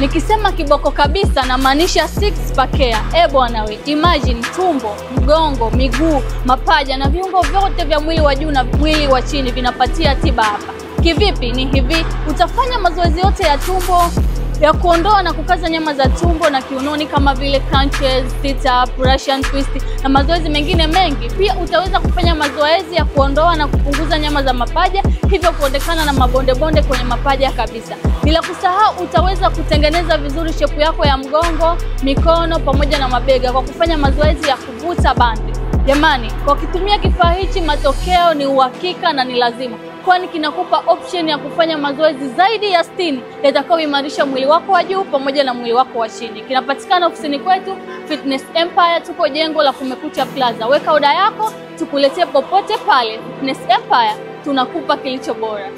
Nikisema kiboko kabisa na maanisha six pack care. Bwana we, imagine tumbo, mgongo, miguu, mapaja na viungo vyote vya mwili wa juu na mwili wa chini vinapatia tiba hapa. Kivipi? Ni hivi, utafanya mazoezi yote ya tumbo ya kuondoa na kukaza nyama za tumbo na kiunoni kama vile crunches, sit up, Russian twist na mazoezi mengine mengi. Pia utaweza kufanya mazoezi ya kuondoa na kupunguza nyama za mapaja, hivyo kuondekana na mabonde kwenye mapaja kabisa. Bila kusahau utaweza kutengeneza vizuri shepu yako ya mgongo, mikono pamoja na mabega kwa kufanya mazoezi ya kuvuta bandi. Jamani, kwa kutumia kifaa hichi matokeo ni uhakika na ni lazima, kwani kinakupa option ya kufanya mazoezi zaidi ya 60 yatakayoimarisha mwili wako wa juu pamoja na mwili wako wa chini. Kinapatikana ofisini kwetu Fitness Empire, tuko jengo la Kumekucha Plaza. Weka oda yako tukuletee popote pale. Fitness Empire, tunakupa kilicho bora.